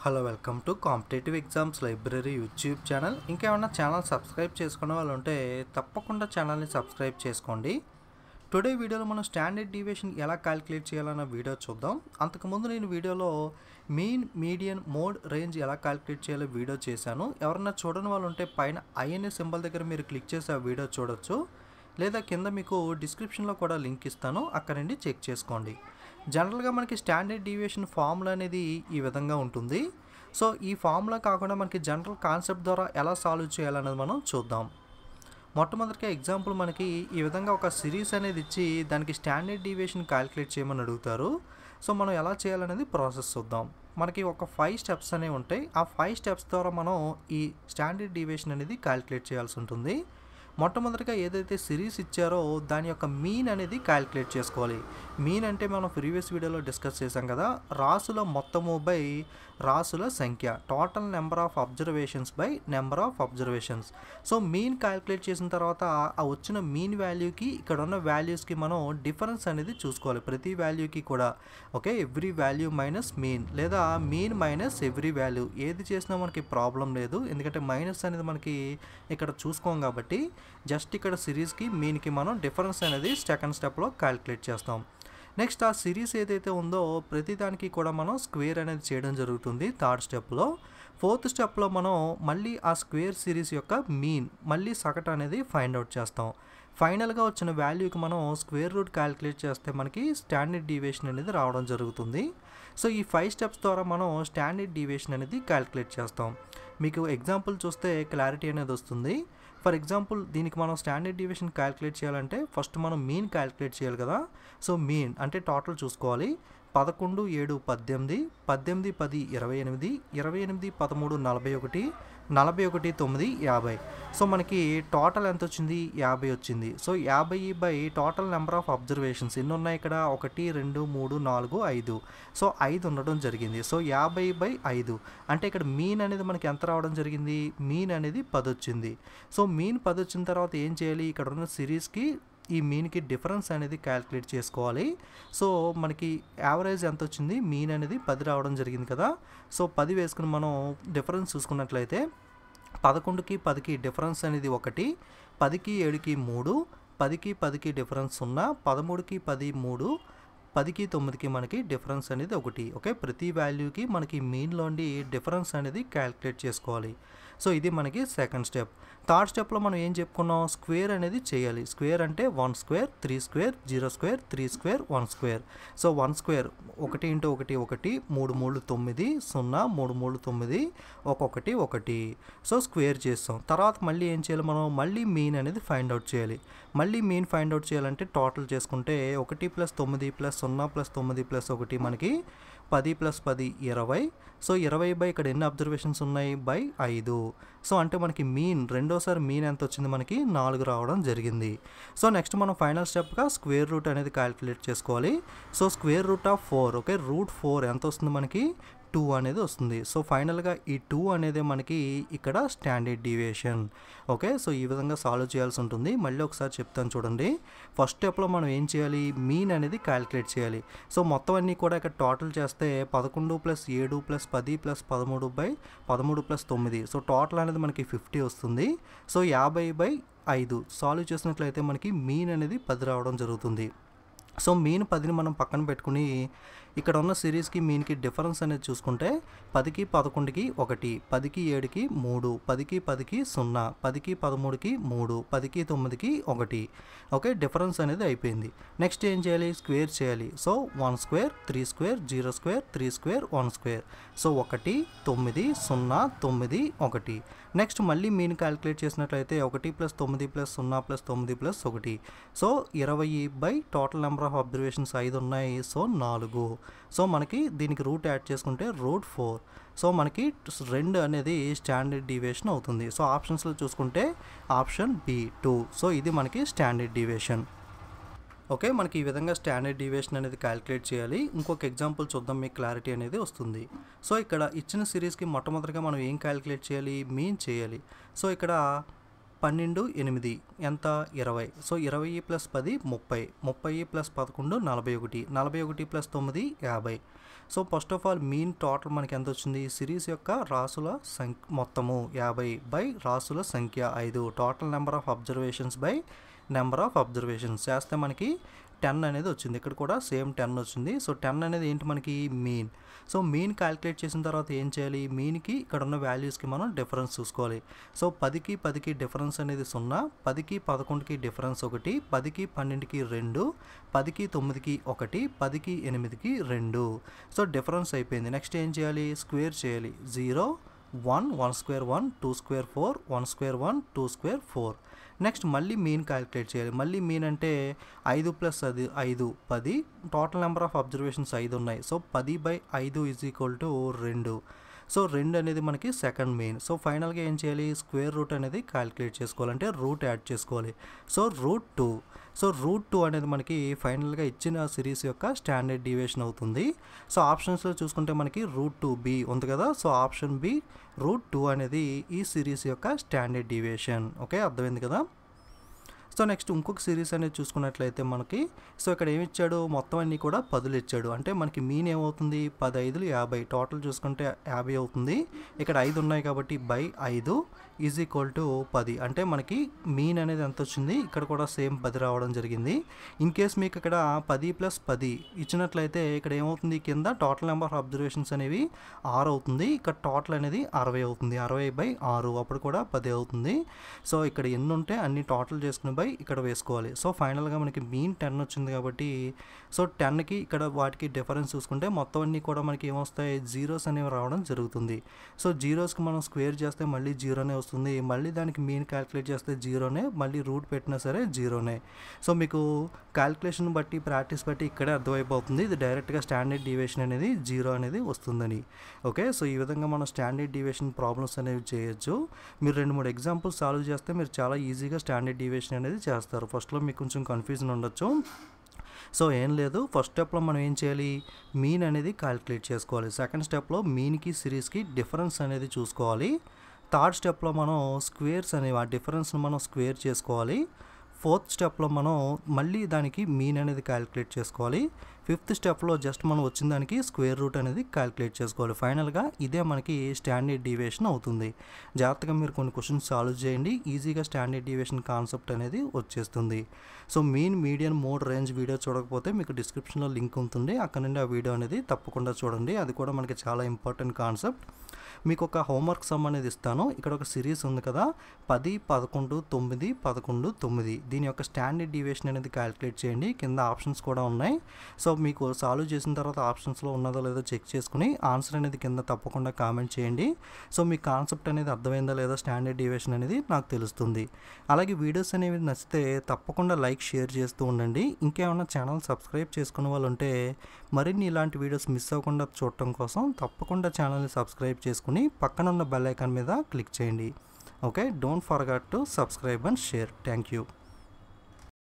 Hello welcome to competitive exams library YouTube channel. ఇంకేమన్నా channel subscribe చేసుకునే వాళ్ళు ఉంటే తప్పకుండా ఛానల్ని సబ్స్క్రైబ్ చేసుకోండి. టుడే వీడియోలో మనం స్టాండర్డ్ డీవియేషన్ ఎలా క్యాలిక్యులేట్ చేయాలన్న వీడియో చూద్దాం. అంతకుముందు నేను వీడియోలో మీన్, మీడియన్, మోడ్, రేంజ్ ఎలా క్యాలిక్యులేట్ చేయాలో వీడియో చేశాను. ఎవరన్నా చూడని వాళ్ళు ఉంటే పైన ఐఎన్ఏ సింబల్ దగ్గర మీరు క్లిక్ చేసి ఆ వీడియో చూడొచ్చు, లేదా కింద మీకు డిస్క్రిప్షన్లో కూడా లింక్ ఇస్తాను, అక్కడ నుండి చెక్ చేసుకోండి. జనరల్గా మనకి స్టాండర్డ్ డీవియేషన్ ఫార్ములా అనేది ఈ విధంగా ఉంటుంది. సో ఈ ఫార్ములా కాకుండా మనకి జనరల్ కాన్సెప్ట్ ద్వారా ఎలా సాల్వ్ చేయాలనేది మనం చూద్దాం. మొట్టమొదటిగా ఎగ్జాంపుల్ మనకి ఈ విధంగా ఒక సిరీస్ అనేది ఇచ్చి దానికి స్టాండర్డ్ డీవియేషన్ క్యాలిక్యులేట్ చేయమని అడుగుతారు. సో మనం ఎలా చేయాలనేది ప్రాసెస్ చూద్దాం. మనకి ఒక 5 స్టెప్స్ అనేవి ఉంటాయి. ఆ 5 స్టెప్స్ ద్వారా మనం ఈ స్టాండర్డ్ డీవియేషన్ అనేది క్యాలిక్యులేట్ చేయాల్సి ఉంటుంది. మొట్టమొదటిగా ఏదైతే సిరీస్ ఇచ్చారో దాని యొక్క మీన్ అనేది క్యాలిక్యులేట్ చేసుకోవాలి. మీన్ అంటే మనం ప్రీవియస్ వీడియోలో డిస్కస్ చేసాం కదా, రాసుల మొత్తము బై రాసుల సంఖ్య, total number of observations by number of observations. So mean calculate చేసిన తర్వాత ఆ వచ్చిన మీన్ వాల్యూకి ఇక్కడ ఉన్న వాల్యూస్కి మనం డిఫరెన్స్ అనేది చూసుకోవాలి ప్రతి వాల్యూకి కూడా. Okay, every value minus mean, లేదా మీన్ మైనస్ ఎవ్రీ వాల్యూ, ఏది చేసినా మనకి ప్రాబ్లం లేదు, ఎందుకంటే మైనస్ అనేది మనకి ఇక్కడ చూసుకోం కాబట్టి జస్ట్ ఇక్కడ సిరీస్కి మీన్కి మనం డిఫరెన్స్ అనేది సెకండ్ స్టెప్లో క్యాలిక్యులేట్ చేస్తాం. నెక్స్ట్ ఆ సిరీస్ ఏదైతే ఉందో ప్రతిదానికి కూడా మనం స్క్వేర్ అనేది చేయడం జరుగుతుంది థర్డ్ స్టెప్లో. ఫోర్త్ స్టెప్లో మనం మళ్ళీ ఆ స్క్వేర్ సిరీస్ యొక్క మీన్, మళ్ళీ సగటు అనేది ఫైండ్ అవుట్ చేస్తాం. ఫైనల్గా వచ్చిన వాల్యూకి మనం స్క్వేర్ రూట్ క్యాలిక్యులేట్ చేస్తే మనకి స్టాండర్డ్ డీవియేషన్ అనేది రావడం జరుగుతుంది. సో ఈ 5 స్టెప్స్ ద్వారా మనం స్టాండర్డ్ డీవియేషన్ అనేది క్యాలిక్యులేట్ చేస్తాం. మీకు ఎగ్జాంపుల్ చూస్తే క్లారిటీ అనేది వస్తుంది. ఫర్ ఎగ్జాంపుల్ దీనికి మనం స్టాండర్డ్ డీవియేషన్ క్యాలిక్యులేట్ చేయాలంటే ఫస్ట్ మనం మీన్ క్యాలిక్యులేట్ చేయాలి కదా. సో మీన్ అంటే టోటల్ చూసుకోవాలి. 11, 7, 18, 18, 10, 28, 28, 13, 41, 41, 9, 50. సో మనకి టోటల్ ఎంత వచ్చింది? 50 వచ్చింది. So 50 by total number of observations ఎన్ని ఉన్నాయి ఇక్కడ? 1, 2, 3, 4, 5. సో 5 ఉండడం జరిగింది. సో 50 బై 5 అంటే ఇక్కడ మీన్ అనేది మనకి ఎంత రావడం జరిగింది? మీన్ అనేది 10 వచ్చింది. సో మీన్ 10 వచ్చిన తర్వాత ఏం చేయాలి? ఇక్కడ ఉన్న సిరీస్కి ఈ మీన్కి డిఫరెన్స్ అనేది క్యాలిక్యులేట్ చేసుకోవాలి. సో మనకి యావరేజ్ ఎంత వచ్చింది? మీన్ అనేది 10 రావడం జరిగింది కదా. సో 10 వేసుకుని మనం డిఫరెన్స్ చూసుకున్నట్లయితే 11కి 10కి డిఫరెన్స్ అనేది 1, 10కి 7కి 3, 10కి 10కి డిఫరెన్స్ 0, 13కి 10 3, 10కి 9కి మనకి డిఫరెన్స్ అనేది 1. ఓకే, ప్రతి వాల్యూకి మనకి మీన్లోండి డిఫరెన్స్ అనేది క్యాలిక్యులేట్ చేసుకోవాలి. సో ఇది మనకి సెకండ్ స్టెప్. థర్డ్ స్టెప్లో మనం ఏం చెప్పుకున్నాం? స్క్వేర్ అనేది చేయాలి. స్క్వేర్ అంటే 1 square, 3 square, 0 square, 3 square, 1 square. So 1 square 1 × 1 1, 3 3 9, 0 3 3 9, 1 1. So square చేస్తాం. తర్వాత మళ్ళీ ఏం చేయాలి? మనం మళ్ళీ మీన్ అనేది ఫైండ్ అవుట్ చేయాలి. మళ్ళీ మీన్ ఫైండ్ అవుట్ చేయాలంటే టోటల్ చేసుకుంటే 1 + 9 + 0 + 9 + 1 మనకి 10 + 10 20. సో 20 బై ఇక్కడ ఎన్ని అబ్జర్వేషన్స్ ఉన్నాయి? బై 5. సో అంటే మనకి మీన్ రెండోసారి మీన్ ఎంత వచ్చింది? మనకి 4 రావడం జరిగింది. సో నెక్స్ట్ మనం ఫైనల్ స్టెప్గా స్క్వేర్ రూట్ అనేది క్యాలిక్యులేట్ చేసుకోవాలి. So square root of 4, okay, root 4 ఎంత వస్తుంది? మనకి 2 అనేది వస్తుంది. సో ఫైనల్గా ఈ 2 అనేది మనకి ఇక్కడ స్టాండర్డ్ డీవియేషన్. ఓకే, సో ఈ విధంగా సాల్వ్ చేయాల్సి ఉంటుంది. మళ్ళీ ఒకసారి చెప్తాను చూడండి. ఫస్ట్ స్టెప్లో మనం ఏం చేయాలి? మీన్ అనేది క్యాలిక్యులేట్ చేయాలి. సో మొత్తం అన్నీ కూడా ఇక్కడ టోటల్ చేస్తే 11 + 7 + 10 + 13 బై 13 + 9. సో టోటల్ అనేది మనకి 50 వస్తుంది. సో 50 బై 5 సాల్వ్ చేసినట్లయితే మనకి మీన్ అనేది 10 రావడం జరుగుతుంది. సో మీన్ 10ని మనం పక్కన పెట్టుకుని ఇక్కడ ఉన్న సిరీస్కి మీన్కి డిఫరెన్స్ అనేది చూసుకుంటే 10కి 11కి 1, 10కి 7కి 3, 10కి 10కి 0, 10కి 13కి 3, 10కి 9కి 1. ఓకే, డిఫరెన్స్ అనేది అయిపోయింది. నెక్స్ట్ ఏం చేయాలి? స్క్వేర్ చేయాలి. So 1 square, 3 square, 0 square, 3 square, 1 square. So 1 9 0 9 1. Next మళ్ళీ మీన్ క్యాలిక్యులేట్ చేసినట్లయితే 1 + 9 + 0 + 9 + 1. So 20 by total number of observations 5 ఉన్నాయి. సో 4. సో మనకి దీనికి రూట్ యాడ్ చేసుకుంటే రూట్ 4. సో మనకి 2 అనేది స్టాండర్డ్ డీవియేషన్ అవుతుంది. సో ఆప్షన్స్లో చూసుకుంటే ఆప్షన్ బి 2. సో ఇది మనకి స్టాండర్డ్ డీవియేషన్. ఓకే, మనకి ఈ విధంగా స్టాండర్డ్ డీవియేషన్ అనేది క్యాలిక్యులేట్ చేయాలి. ఇంకొక ఎగ్జాంపుల్ చూద్దాం, మీకు క్లారిటీ అనేది వస్తుంది. సో ఇక్కడ ఇచ్చిన సిరీస్కి మొట్టమొదటిగా మనం ఏం క్యాలిక్యులేట్ చేయాలి? మీన్ చేయాలి. సో ఇక్కడ 12 8 ఎంత 20. So 20 + 10 30, 30 + 11 41, 41 + 9 50. So first of all mean total మనకి ఎంత వచ్చింది, సిరీస్ యొక్క రాసుల మొత్తము 50 బై రాసుల సంఖ్య 5, total number of observations by number of observations చేస్తే మనకి 10 అనేది వచ్చింది. ఇక్కడ కూడా సేమ్ 10 వచ్చింది. సో 10 అనేది ఏంటి మనకి మీన్. సో మీన్ క్యాలిక్యులేట్ చేసిన తర్వాత ఏం చేయాలి, మీన్కి ఇక్కడ ఉన్న వాల్యూస్కి మనం డిఫరెన్స్ చూసుకోవాలి. సో 10కి 10కి డిఫరెన్స్ అనేది 0, 10కి 11కి డిఫరెన్స్ 1, 10కి 12కి 2, 10కి 9కి 1, 10కి 8కి 2. సో డిఫరెన్స్ అయిపోయింది. నెక్స్ట్ ఏం చేయాలి, స్క్వేర్ చేయాలి. 0 1 1 square 1 2 square 4 1 square 1 2 square 4. Next మళ్ళీ మీన్ క్యాలిక్యులేట్ చేయాలి. మళ్ళీ మీన్ అంటే 5 + 5 10, టోటల్ నెంబర్ ఆఫ్ అబ్జర్వేషన్స్ 5 ఉన్నాయి. సో 10/5 = 2. సో 2 అనేది మనకి సెకండ్ మీన్. సో ఫైనల్గా ఏం చేయాలి, స్క్వేర్ రూట్ అనేది క్యాలిక్యులేట్ చేసుకోవాలంటే రూట్ యాడ్ చేసుకోవాలి. సో √2. సో √2 అనేది మనకి ఫైనల్గా ఇచ్చిన సిరీస్ యొక్క స్టాండర్డ్ డీవియేషన్ అవుతుంది. సో ఆప్షన్స్లో చూసుకుంటే మనకి √2b ఉంది కదా. సో ఆప్షన్ బి √2 అనేది ఈ సిరీస్ యొక్క స్టాండర్డ్ డీవియేషన్. ఓకే, అర్థమైంది కదా. సో నెక్స్ట్ ఇంకొక సిరీస్ అనేది చూసుకున్నట్లయితే మనకి, సో ఇక్కడ ఏమి ఇచ్చాడు, మొత్తం అన్నీ కూడా 10లు ఇచ్చాడు. అంటే మనకి మీన్ ఏమవుతుంది, 10 5 50, టోటల్ చూసుకుంటే 50 అవుతుంది. ఇక్కడ 5 ఉన్నాయి కాబట్టి /5 = 10. అంటే మనకి మీన్ అనేది ఎంత వచ్చింది, ఇక్కడ కూడా సేమ్ 10 రావడం జరిగింది. ఇన్ కేస్ మీకు ఇక్కడ 10 + 10 ఇచ్చినట్లయితే ఇక్కడ ఏమవుతుంది, కింద టోటల్ నెంబర్ ఆఫ్ అబ్జర్వేషన్స్ అనేవి 6 అవుతుంది. ఇక్కడ టోటల్ అనేది 60 అవుతుంది. 60/6 అప్పుడు కూడా 10 అవుతుంది. సో ఇక్కడ ఎన్ని ఉంటే అన్ని టోటల్ చేసుకుని ఇక్కడ వేసుకోవాలి. సో ఫైనల్గా మనకి మీన్ 10 వచ్చింది కాబట్టి, సో 10కి ఇక్కడ వాటికి డిఫరెన్స్ చూసుకుంటే మొత్తం అన్నీ కూడా మనకి ఏమొస్తాయి, జీరోస్ అనేవి రావడం జరుగుతుంది. సో జీరోస్కి మనం స్క్వేర్ చేస్తే మళ్ళీ జీరోనే వస్తుంది. మళ్ళీ దానికి మీన్ క్యాలిక్యులేట్ చేస్తే జీరోనే, మళ్ళీ రూట్ పెట్టినా సరే జీరోనే. సో మీకు క్యాలిక్యులేషన్ బట్టి ప్రాక్టీస్ బట్టి ఇక్కడే అర్థమైపోతుంది ఇది డైరెక్ట్గా స్టాండర్డ్ డీవియేషన్ అనేది 0 అనేది వస్తుందని. ఓకే, సో ఈ విధంగా మనం స్టాండర్డ్ డీవియేషన్ ప్రాబ్లమ్స్ అనేవి చేయొచ్చు. మీరు 2-3 ఎగ్జాంపుల్స్ సాల్వ్ చేస్తే మీరు చాలా ఈజీగా స్టాండర్డ్ డీవియేషన్ అనేది చేస్తారు. ఫస్ట్లో మీకు కొంచెం కన్ఫ్యూజన్ ఉండొచ్చు. సో ఏం లేదు, ఫస్ట్ స్టెప్లో మనం ఏం చేయాలి, మీన్ అనేది క్యాలిక్యులేట్ చేసుకోవాలి. సెకండ్ స్టెప్లో మీన్కి సిరీస్కి డిఫరెన్స్ అనేది చూసుకోవాలి. థర్డ్ స్టెప్లో మనం స్క్వేర్స్ అనేవి ఆ డిఫరెన్స్ని మనం స్క్వేర్ చేసుకోవాలి. ఫోర్త్ స్టెప్లో మనం మళ్ళీ దానికి మీన్ అనేది క్యాలిక్యులేట్ చేసుకోవాలి. ఫిఫ్త్ స్టెప్లో జస్ట్ మనం వచ్చిన దానికి స్క్వేర్ రూట్ అనేది క్యాలిక్యులేట్ చేసుకోవాలి. ఫైనల్గా ఇదే మనకి స్టాండర్డ్ డీవియేషన్ అవుతుంది. జాగ్రత్తగా మీరు కొన్ని క్వశ్చన్స్ సాల్వ్ చేయండి, ఈజీగా స్టాండర్డ్ డీవియేషన్ కాన్సెప్ట్ అనేది వచ్చేస్తుంది. So mean, median, mode, range video చూడకపోతే మీకు డిస్క్రిప్షన్లో లింక్ ఉంటుంది, అక్కడ నుండి ఆ వీడియో అనేది తప్పకుండా చూడండి. అది కూడా మనకి చాలా ఇంపార్టెంట్ కాన్సెప్ట్. మీకు ఒక హోంవర్క్ సమ్ అనేది ఇస్తాను. ఇక్కడ ఒక సిరీస్ ఉంది కదా, 10 11 9 11 9. దీని యొక్క స్టాండర్డ్ డీవియేషన్ అనేది క్యాలిక్యులేట్ చేయండి. కింద ఆప్షన్స్ కూడా ఉన్నాయి. సో మీకు సాల్వ్ చేసిన తర్వాత ఆప్షన్స్లో ఉన్నదో లేదో చెక్ చేసుకుని ఆన్సర్ అనేది కింద తప్పకుండా కామెంట్ చేయండి. సో మీ కాన్సెప్ట్ అనేది అర్థమైందా లేదా స్టాండర్డ్ డీవియేషన్ అనేది నాకు తెలుస్తుంది. అలాగే వీడియోస్ అనేవి నచ్చితే తప్పకుండా లైక్, షేర్ చేస్తూ ఉండండి. ఇంకేమైనా ఛానల్ సబ్స్క్రైబ్ చేసుకునే వాళ్ళు ఉంటే మరిన్ని ఇలాంటి వీడియోస్ మిస్ అవ్వకుండా చూడటం కోసం తప్పకుండా ఛానల్ని సబ్స్క్రైబ్ చేసుకుని పక్కన ఉన్న బెల్ ఐకాన్ మీద క్లిక్ చేయండి. Okay, don't forget to subscribe and share. Thank you.